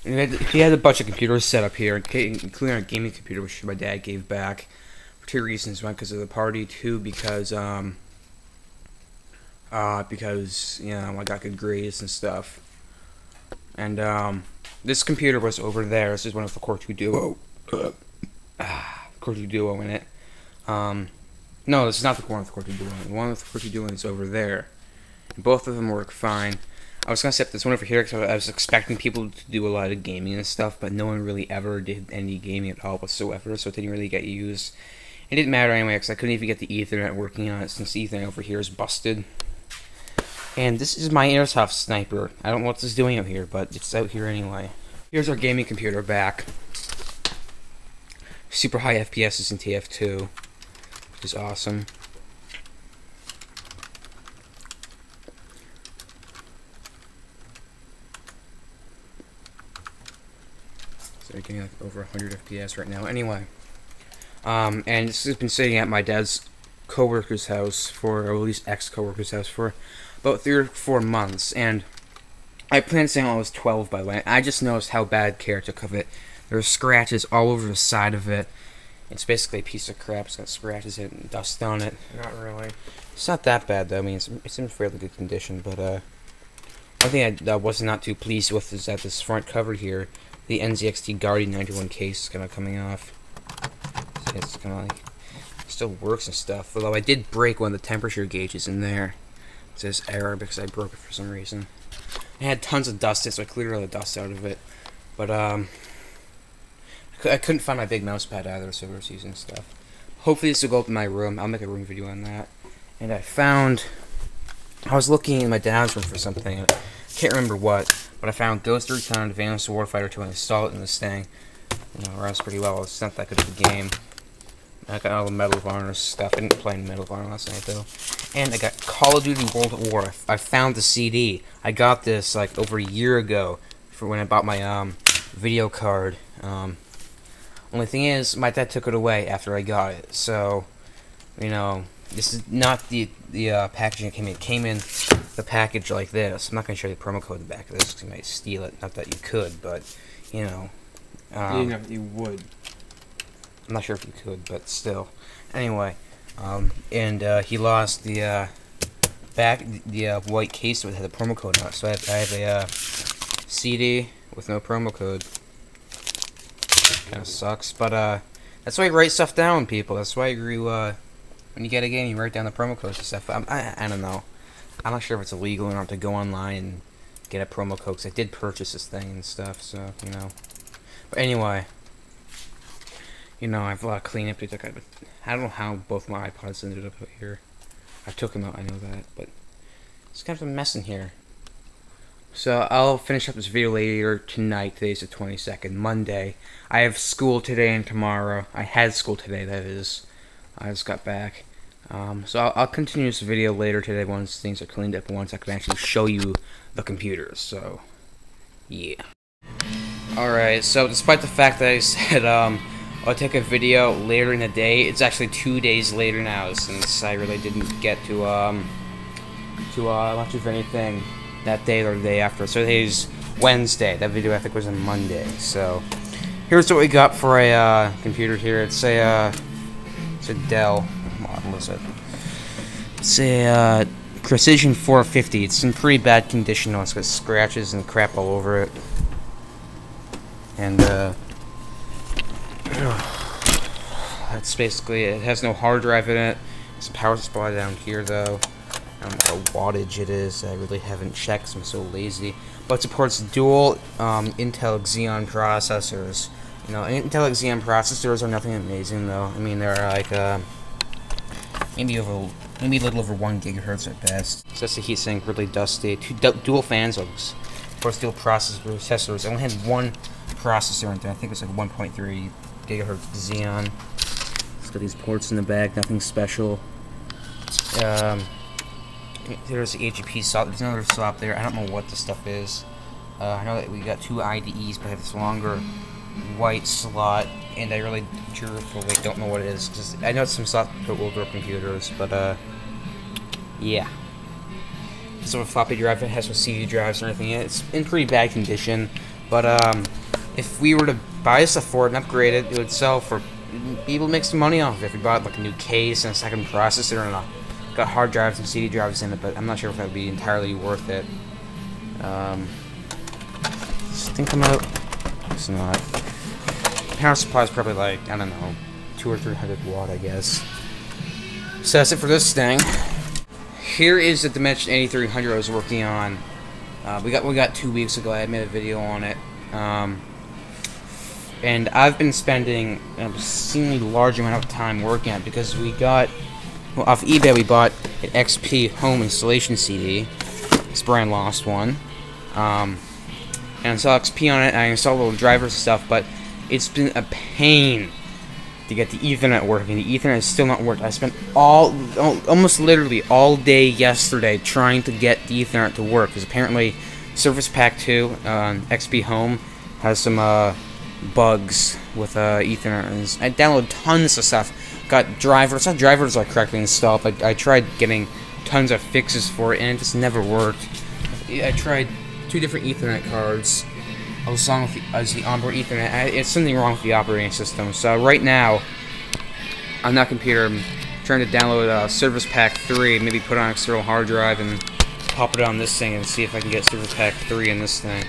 And he had a bunch of computers set up here, including a gaming computer, which my dad gave back for two reasons. One, because of the party. Two, because you know, I got good grades and stuff. And this computer was over there. This is one of the Core 2 Duo. Core 2 Duo in it. No, this is not the one with the Core 2 Duo. The one with the Core 2 Duo is over there. Both of them work fine. I was gonna set this one over here because I was expecting people to do a lot of gaming and stuff, but no one really ever did any gaming at all whatsoever, so it didn't really get used. It didn't matter anyway because I couldn't even get the Ethernet working on it since the Ethernet over here is busted. And this is my Airsoft sniper. I don't know what this is doing out here, but it's out here anyway. Here's our gaming computer back. Super high FPS in TF2, which is awesome. So we're getting like over 100 FPS right now. Anyway, and this has been sitting at my dad's coworker's house for, or at least ex-coworker's house for about 3 or 4 months, and I planned saying I was 12 by the way. I just noticed how bad care took of it. There's scratches all over the side of it. It's basically a piece of crap. It's got scratches in it and dust on it. Not really. It's not that bad though. I mean, it's in fairly good condition. But one thing I was not too pleased with is that this front cover here, the NZXT Guardian 91 case, is kind of coming off. So it's kind of like still works and stuff. Although I did break one of the temperature gauges in there. It says error because I broke it for some reason. It had tons of dust, so I cleared all the dust out of it. But I couldn't find my big mouse pad either, so I was using stuff. Hopefully this will go up in my room. I'll make a room video on that. And I was looking in my dad's room for something. I can't remember what, but I found Ghost Recon Advanced Warfighter 2 and installed it in this thing. You know, it runs pretty well. It's not that good of a game. I got all the Medal of Honor stuff. I didn't play Medal of Honor last night though. And I got Call of Duty World at War. I found the CD. I got this like over a year ago for when I bought my video card. Only thing is, my dad took it away after I got it. So, you know, this is not the packaging it came in. It came in the package like this. I'm not going to show you the promo code in the back of this because you might steal it. Not that you could, but, you know. You know, you would. I'm not sure if you could, but still. Anyway, he lost the white case that had the promo code on it. So I have a CD with no promo code. Kind of sucks, but that's why you write stuff down, people. That's why you when you get a game, you write down the promo codes and stuff. I don't know. I'm not sure if it's illegal or not to go online and get a promo code, because I did purchase this thing and stuff, so, you know. But anyway, you know, I have a lot of cleanup to do. I don't know how both my iPods ended up here. I took them out, I know that, but it's kind of a mess in here. So I'll finish up this video later tonight. Today's the 22nd, Monday. I have school today and tomorrow. I had school today, that is. I just got back. So I'll continue this video later today once things are cleaned up and once I can actually show you the computers. So, yeah. Alright, so despite the fact that I said I'll take a video later in the day, it's actually 2 days later now since I really didn't get to much of anything that day or the day after. So today's Wednesday. That video I think was on Monday. So here's what we got for a computer here. It's a Dell model, is it? It's a Precision 450. It's in pretty bad condition though. It's got scratches and crap all over it. And that's basically it. It has no hard drive in it. It's a power supply down here though. I don't know what wattage it is. I really haven't checked because I'm so lazy. But it supports dual Intel Xeon processors. You know, Intel Xeon processors are nothing amazing though. I mean, they're like maybe a little over 1 gigahertz at best. So that's the heatsink, really dusty. Dual fans, of course, dual processors. I only had one processor in there. I think it was like 1.3 gigahertz Xeon. It's got these ports in the back. Nothing special. There's the HEP slot. There's another slot there. I don't know what this stuff is. I know that we got 2 IDEs, but I have this longer white slot, and I really truthfully don't know what it is. Cause I know it's some slot for older computers, but yeah. So a floppy drive, it has no CD drives or anything. It's in pretty bad condition. But if we were to buy stuff for it and upgrade it, it would sell for, be able to make some money off of it if we bought like a new case and a second processor and got hard drives and CD drives in it. But I'm not sure if that would be entirely worth it. This thing come out? It's not. Power supply is probably like, I don't know, 200 or 300 watt, I guess. So that's it for this thing. Here is the Dimension 8300 I was working on. We got 2 weeks ago. I made a video on it, and I've been spending an obscenely large amount of time working on it because we got, well, off eBay we bought an XP home installation CD. This brand lost one, and I installed XP on it. And I installed little drivers and stuff, but it's been a pain to get the Ethernet working. The Ethernet is still not working. I spent almost literally all day yesterday trying to get the Ethernet to work, because apparently Service Pack 2 on XP Home has some bugs with Ethernet. And I downloaded tons of stuff. Got drivers. Not drivers are correctly installed, but I tried getting tons of fixes for it, and it just never worked. I tried 2 different Ethernet cards. Along with the onboard Ethernet, it's something wrong with the operating system. So right now, on that computer, I'm trying to download Service Pack 3, maybe put on an external hard drive and pop it on this thing and see if I can get Service Pack 3 in this thing.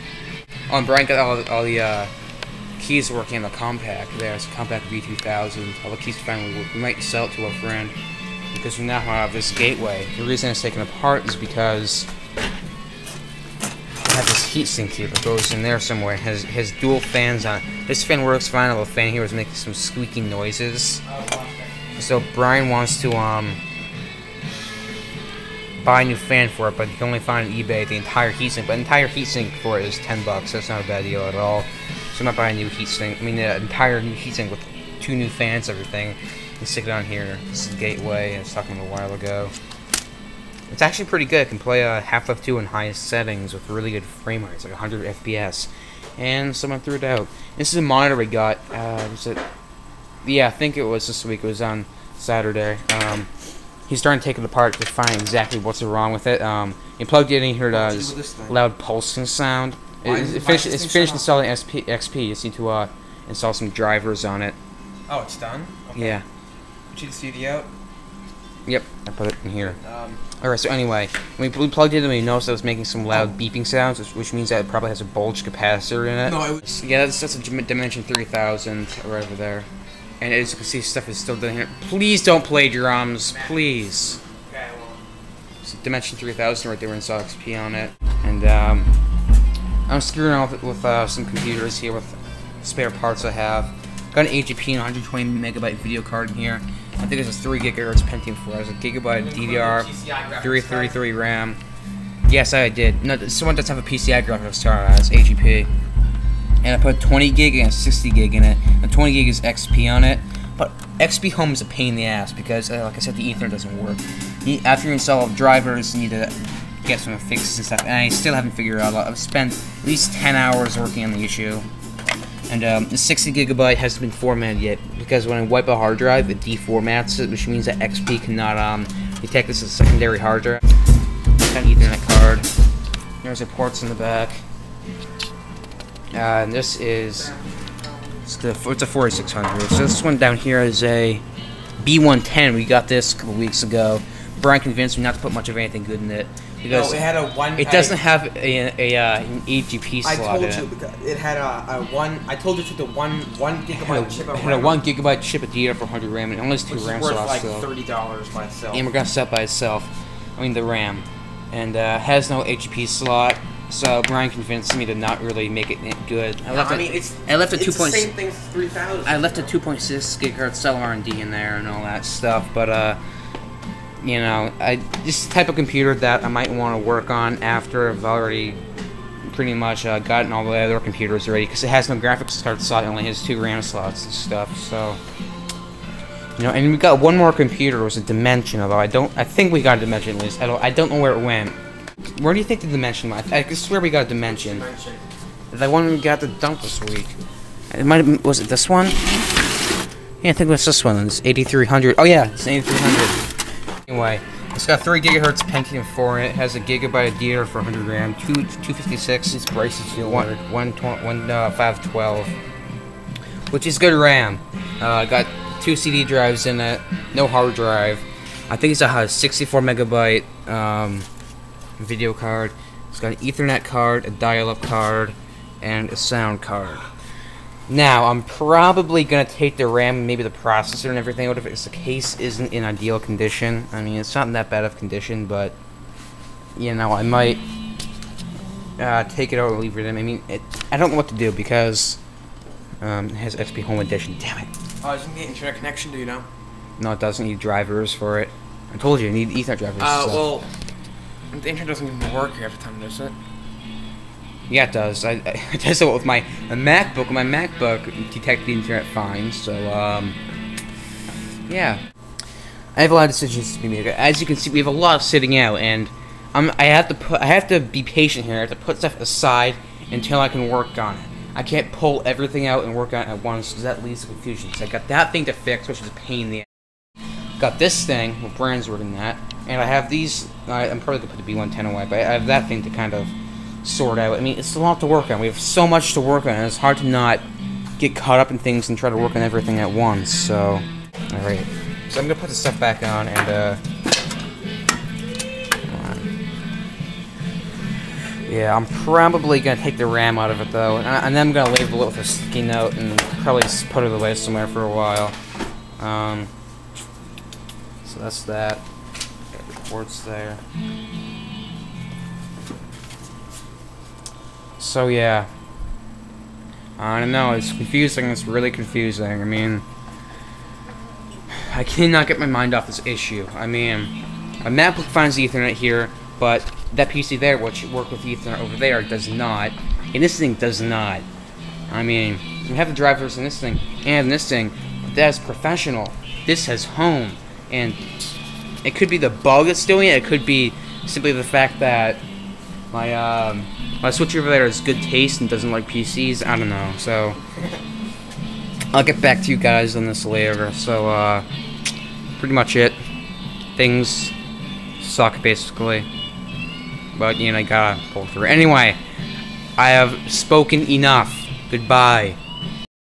Oh, and Brian got all the keys working on the compact. There's a compact V2000. All the keys finally work. We might sell it to a friend because we now have this gateway. The reason it's taken apart is because I have this heatsink here that goes in there somewhere. It has dual fans on it. This fan works fine, although the fan here is making some squeaking noises. So Brian wants to buy a new fan for it, but you can only find on eBay the entire heatsink. But the entire heatsink for it is $10. That's not a bad deal at all. So I'm not buying a new heatsink. I mean, the entire new heatsink with 2 new fans, everything. And stick it on here. This is the gateway. I was talking a while ago. It's actually pretty good. It can play Half-Life 2 in highest settings with really good frame rate. It's like 100 FPS. And someone threw it out. This is a monitor we got. Was it? Yeah, I think it was this week. It was on Saturday. He's starting to take it apart to find exactly what's wrong with it. He plugged it in here. It does loud pulsing sound. It's finished installing XP. You just need to install some drivers on it. Oh, it's done? Okay. Yeah. Put the CD out? Yep, I put it in here. Alright, so anyway, when we plugged it in, we noticed it was making some loud beeping sounds, which means that it probably has a bulge capacitor in it. No, it was... Yeah, that's a Dimension 3000 right over there. And as you can see, stuff is still down here. Please don't play drums, please. Okay, I won't. It's Dimension 3000 right there with XP on it. And I'm screwing off with some computers here with spare parts I have. Got an AGP and 120 megabyte video card in here. I think it's a 3 gigahertz Pentium 4. There's a gigabyte DDR, 333 RAM. Yes, I did. No, someone does have a PCI graphics card. It's AGP. And I put 20 gig and 60 gig in it. The 20 gig is XP on it. But XP Home is a pain in the ass because, like I said, the Ethernet doesn't work. After you install drivers, you need to get some fixes and stuff. And I still haven't figured it out. I've spent at least 10 hours working on the issue. And the 60 gigabyte hasn't been formatted yet because when I wipe a hard drive, it deformats it, which means that XP cannot detect this as a secondary hard drive. Got an Ethernet card. There's the ports in the back. And this is it's a 4600. So this one down here is a B110. We got this a couple weeks ago. Brian convinced me not to put much of anything good in it. Because no, it had a one. It doesn't have an AGP slot. I told you because it had a one. I told you to the one gigabyte chip. It had a 1 gigabyte chip, a DDR400 RAM, and it only has 2 RAM slots. Like $30 by itself. And we're gonna sell it by itself. I mean the RAM, and has no AGP slot. So Brian convinced me to not really make it good. I left a 2. Same thing as 3000. I left a 2.6 gigahertz cell R&D in there and all that stuff, but you know, this type of computer that I might want to work on after I've already pretty much gotten all the other computers ready, because it has no graphics card slot, it only has 2 RAM slots and stuff. So, you know, and we got one more computer. It was a Dimension, although I think we got a Dimension at least. I don't know where it went. Where do you think the Dimension went? I swear we got a Dimension. The one we got the dump this week. It might have, was it this one? Yeah, I think it was this one. It's 8300. Oh yeah, it's 8300. Anyway, It's got 3 gigahertz Pentium 4 in it. It has a gigabyte of DDR for 100 RAM, 256. These prices feel One, weird. 512, which is good RAM. Got 2 CD drives in it, no hard drive. I think it's a 64 megabyte video card. It's got an Ethernet card, a dial-up card, and a sound card. Now, I'm probably gonna take the RAM and maybe the processor and everything out of it, because the case isn't in ideal condition. I mean, it's not in that bad of condition, but you know, I might take it out and leave it in. I mean, I don't know what to do because it has XP Home Edition. Damn it! Oh, doesn't get internet connection, do you know? No, it doesn't need drivers for it. I told you, you need Ethernet drivers. Well, the internet doesn't even work here every time, does it? Yeah, it does. I tested it with my MacBook. My MacBook detected the internet fine. So, yeah. I have a lot of decisions to be made. As you can see, we have a lot sitting out, and I have to be patient here. I have to put stuff aside until I can work on it. I can't pull everything out and work on it at once, because that leads to confusion. So I got that thing to fix, which is a pain in the ass. Got this thing, well, Brand's working that, and I have these. I'm probably gonna put the B110 away, but I have that thing to kind of sort out. I mean, it's a lot to work on. We have so much to work on, and it's hard to not get caught up in things and try to work on everything at once. So, alright. So I'm gonna put the stuff back on, and yeah, I'm probably gonna take the RAM out of it though, and then I'm gonna label it with a sticky note and probably just put it away somewhere for a while. So that's that. Got reports there. So yeah, I don't know, it's confusing, it's really confusing. I mean, I cannot get my mind off this issue. I mean, my MacBook finds the Ethernet here, but that PC there, which worked with Ethernet over there, does not, and this thing does not. I mean, you have the drivers in this thing, and this thing, but that's professional. This has home, and it could be the bug that's doing it, it could be simply the fact that my switch over there has good taste and doesn't like PCs. I don't know. So I'll get back to you guys on this later. So pretty much it. Things suck basically, but you know, I gotta pull through. Anyway, I have spoken enough. Goodbye.